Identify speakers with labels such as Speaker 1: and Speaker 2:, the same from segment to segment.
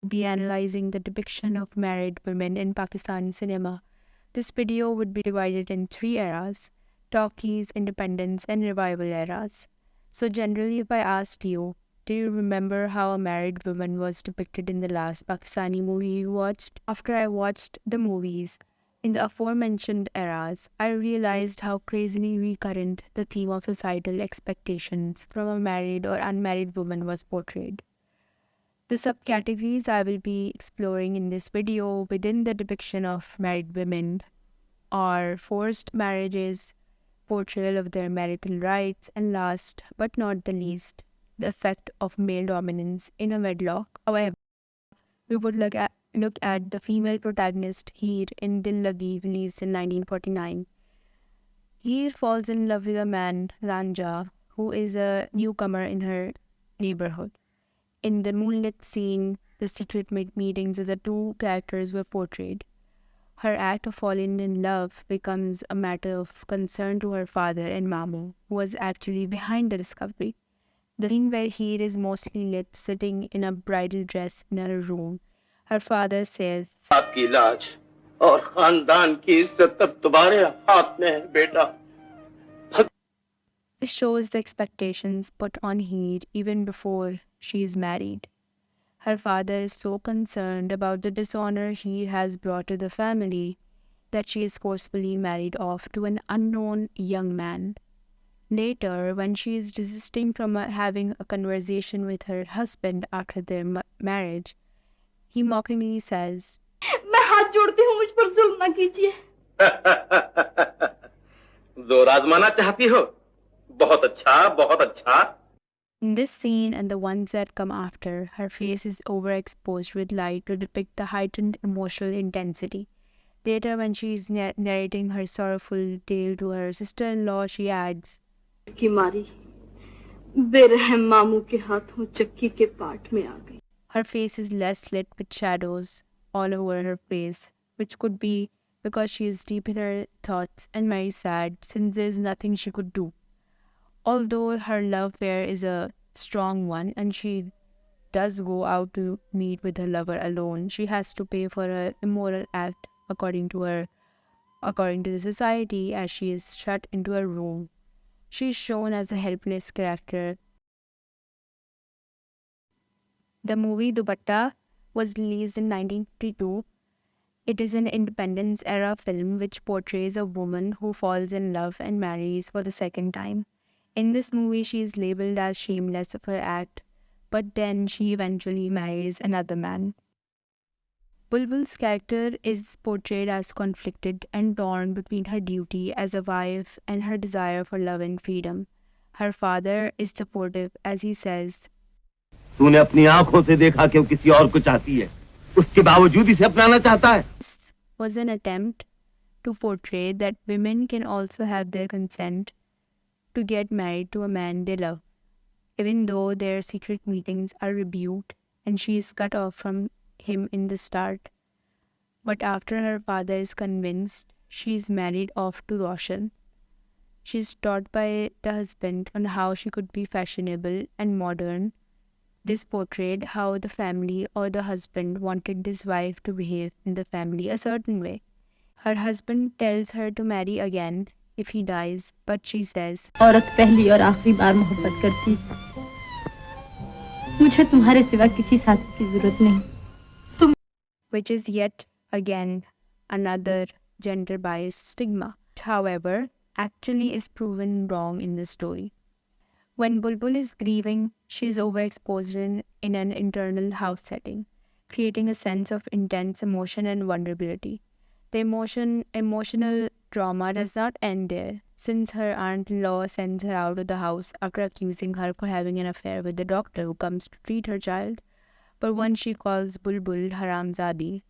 Speaker 1: be analyzing the depiction of married women in Pakistani cinema. This video would be divided in three eras: Talkies, Independence, and Revival eras. So, generally, if I asked you, do you remember how a married woman was depicted in the last Pakistani movie you watched? After I watched the movies in the aforementioned eras, I realized how crazily recurrent the theme of societal expectations from a married or unmarried woman was portrayed. The subcategories I will be exploring in this video within the depiction of married women are forced marriages, portrayal of their marital rights, and last but not the least, the effect of male dominance in a wedlock. However, we would look at the female protagonist Heer in Dil Lagi, released in 1949. Heer falls in love with a man, Ranja, who is a newcomer in her neighborhood. In the moonlit scene, the secret meetings of the two characters were portrayed. Her act of falling in love becomes a matter of concern to her father and Mamu, who was actually behind the discovery. The scene where Heer is mostly lit, sitting in a bridal dress in her room. Her father says,
Speaker 2: आपकी लाज और खानदान की इज्जत अब तुम्हारे हाथ में है बेटा.
Speaker 1: this shows the expectations put on Heer even before she is married. Her father is so concerned about the dishonor he has brought to the family that she is forcefully married off to an unknown young man. Later, when she is desisting from having a conversation with her husband after their marriage, he mockingly says,
Speaker 3: मैं हाथ जोड़ती हूँ, मुझ पर जुल्म न कीजिए.
Speaker 2: जोर आजमाना चाहती हो? बहुत अच्छा, बहुत अच्छा.
Speaker 1: In this scene and the ones that come after, her face is overexposed with light to depict the heightened emotional intensity. Later, when she is narrating her sorrowful tale to her sister-in-law, she adds,
Speaker 3: की मारी बेरहम मामू के हाथों चक्की के पाट में आ गई.
Speaker 1: Her face is less lit with shadows all over her face, which could be because she is deep in her thoughts and very sad since there is nothing she could do. Although her love affair is a strong one and she does go out to meet with her lover alone, she has to pay for her immoral act according to the society, as she is shut into a room. She is shown as a helpless character. The movie Dupatta was released in 1952. It is an independence era film which portrays a woman who falls in love and marries for the second time. In this movie, she is labeled as shameless of her act, but then she eventually marries another man. Bulbul's character is portrayed as conflicted and torn between her duty as a wife and her desire for love and freedom. Her father is supportive as he says,
Speaker 2: तूने अपनी आंखों से देखा कि वो किसी और को चाहती है, उसके बावजूद इसे अपनाना चाहता है.
Speaker 1: This was an attempt to portray that women can also have their consent to get married to a man they love, even though their secret meetings are rebuked and she is cut off from him in the start. But after her father is convinced, she is married off to Roshan. She is taught by the husband on how she could be fashionable and modern. This portrayed how the family or the husband wanted his wife to behave in the family a certain way. Her husband tells her to marry again if he dies, but she says,
Speaker 3: औरत पहली और आखिरी बार मोहब्बत करती. मुझे तुम्हारे सिवा किसी साथी की जरूरत नहीं.
Speaker 1: which is yet again another gender biased stigma. However, actually is proven wrong in the story. When Bulbul is grieving, she is overexposed in an internal house setting, creating a sense of intense emotion and vulnerability. The emotional trauma does not end there, since her aunt-in-law sends her out of the house after accusing her for having an affair with the doctor who comes to treat her child. But when she calls Bulbul Haramzadi,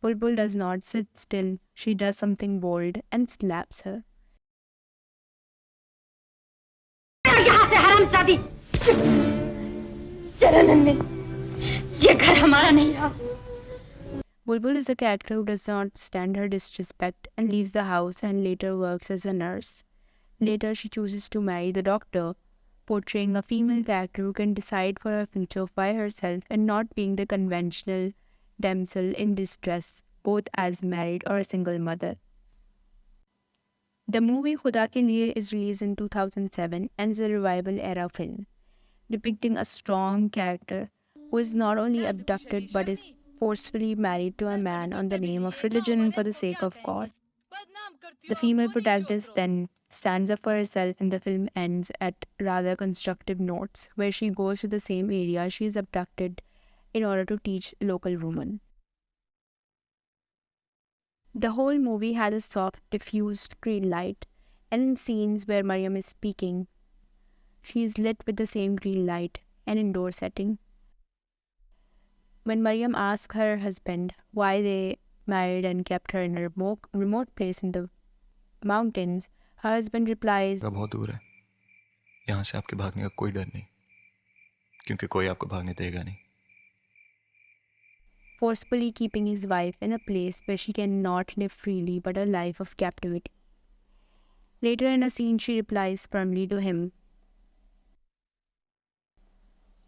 Speaker 1: Bulbul does not sit still. She does something bold and slaps her.
Speaker 3: यहाँ से हरामजादी. चलो नन्हे, ये घर हमारा नहीं है.
Speaker 1: Bulbul is a character who does not stand her disrespect and leaves the house and later works as a nurse. Later, she chooses to marry the doctor, portraying a female character who can decide for her future by herself and not being the conventional damsel in distress, both as married or a single mother. The movie Khuda Ke Liye is released in 2007 and is a revival era film, depicting a strong character who is not only abducted but is forcefully married to a man on the name of religion and for the sake of God. The female protagonist then stands up for herself, and the film ends at rather constructive notes, where she goes to the same area she is abducted in order to teach local women. The whole movie had a soft, diffused green light, and in scenes where Mariam is speaking, she is lit with the same green light, an indoor setting. When Mariam asks her husband why they married and kept her in a remote place in the mountains, her husband replies,
Speaker 4: बहुत दूर है, यहाँ से आपके भागने का कोई डर नहीं, क्योंकि कोई आपको भागने देगा नहीं.
Speaker 1: forcefully keeping his wife in a place where she cannot live freely but a life of captivity. Later in a scene, she replies firmly to him,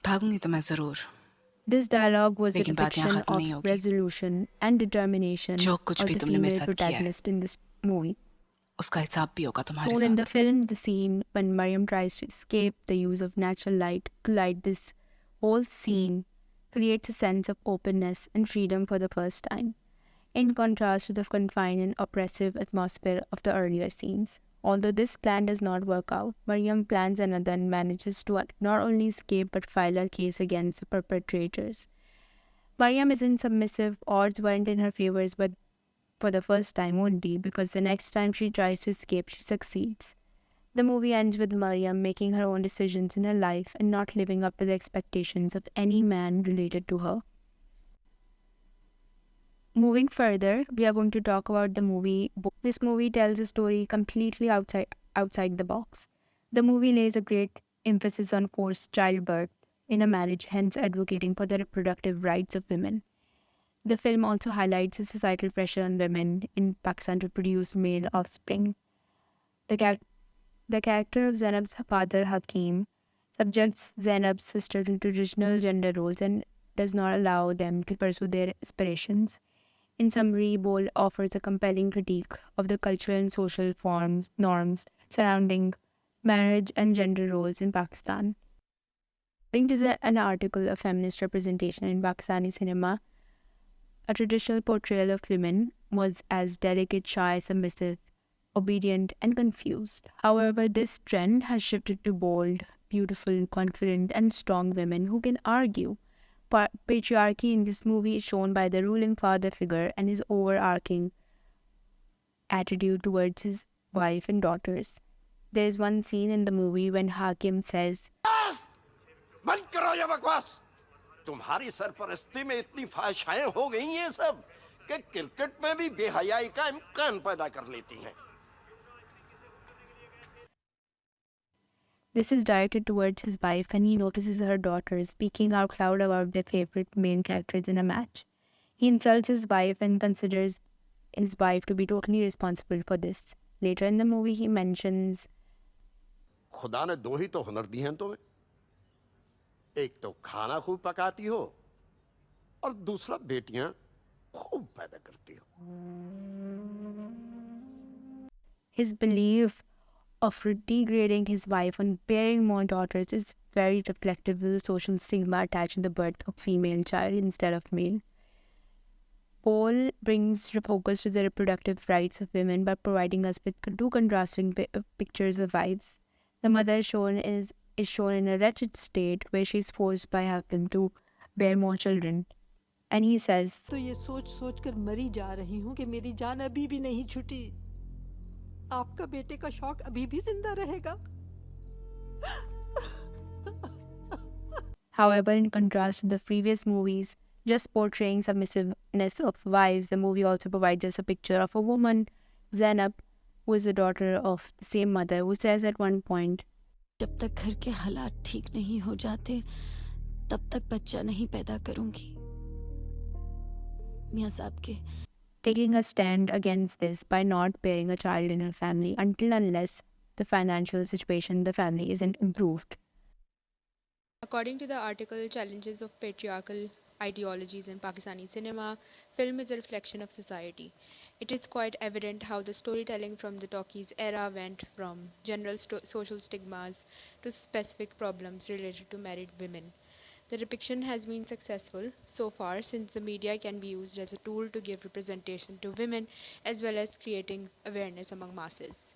Speaker 5: भागूंगी तो मैं जरूर.
Speaker 1: This dialogue was a
Speaker 5: लेकिन बात यहाँ
Speaker 1: depiction
Speaker 5: खत्म नहीं
Speaker 1: of
Speaker 5: होगी.
Speaker 1: resolution and determination
Speaker 5: जो
Speaker 1: of
Speaker 5: कुछ भी
Speaker 1: the
Speaker 5: तुमने मेरे
Speaker 1: female
Speaker 5: साथ किया है,
Speaker 1: protagonist in this movie.
Speaker 5: उसका हिसाब भी होगा तुम्हारे
Speaker 1: So in
Speaker 5: साथ.
Speaker 1: the film, the scene when Mariam tries to escape the use of natural light to light this whole scene creates a sense of openness and freedom for the first time, in contrast to the confined and oppressive atmosphere of the earlier scenes. Although this plan does not work out, Mariam plans another and manages to not only escape but file a case against the perpetrators. Mariam isn't submissive, odds weren't in her favor, but for the first time only, because the next time she tries to escape, she succeeds. The movie ends with Mariam making her own decisions in her life and not living up to the expectations of any man related to her. Moving further, we are going to talk about the movie. This movie tells a story completely outside the box. The movie lays a great emphasis on forced childbirth in a marriage, hence advocating for the reproductive rights of women. The film also highlights the societal pressure on women in Pakistan to produce male offspring. The character of Zainab's father, Hakim, subjects Zainab's sister to traditional gender roles and does not allow them to pursue their aspirations. In summary, Bol offers a compelling critique of the cultural and social norms surrounding marriage and gender roles in Pakistan. According to an article of feminist representation in Pakistani cinema, a traditional portrayal of women was as delicate, shy, submissive, obedient, and confused. However, this trend has shifted to bold, beautiful, confident, and strong women who can argue. Patriarchy in this movie is shown by the ruling father figure and his overarching attitude towards his wife and daughters. There is one scene in the movie when Hakim says,
Speaker 6: बंद करो ये बकवास. तुम्हारी सरपरस्ती में इतनी फाहिशाएं हो गई ये सब कि क्रिकेट में भी बेहयाई का इम्कान पैदा कर लेती हैं.
Speaker 1: This is directed towards his wife, and he notices her daughters speaking out loud about their favorite main characters in a match. He insults his wife and considers his wife to be totally responsible for this. Later in the movie, he mentions,
Speaker 6: खुदा ने दो ही तो हुनर दिए हैं तुम्हें. एक तो खाना खूब पकाती हो और दूसरा बेटियां खूब पैदा करती हो.
Speaker 1: his belief of degrading his wife and bearing more daughters is very reflective of the social stigma attached to the birth of female child instead of male. Paul brings focus to the reproductive rights of women by providing us with two contrasting pictures of wives. The mother is shown in a wretched state where she is forced by Hakim to bear more children. And he says,
Speaker 7: तो ये सोच सोच कर मरी जा रही हूँ कि मेरी जान अभी भी नहीं छूटी. आपका बेटे का शौक अभी भी जिंदा रहेगा.
Speaker 1: However, in contrast to the previous movies, just portraying submissiveness of wives, the movie also provides us a picture of a woman, Zainab, who is the daughter of the same mother, who says at one point,
Speaker 7: जब तक घर के हालात ठीक नहीं हो जाते, तब तक बच्चा नहीं पैदा करूंगी. मियां साहब के
Speaker 1: taking a stand against this by not bearing a child in her family until unless the financial situation in the family isn't improved. According to the article Challenges of Patriarchal Ideologies in Pakistani Cinema, film is a reflection of society. It is quite evident how the storytelling from the talkies era went from general social stigmas to specific problems related to married women. The depiction has been successful so far since the media can be used as a tool to give representation to women as well as creating awareness among masses.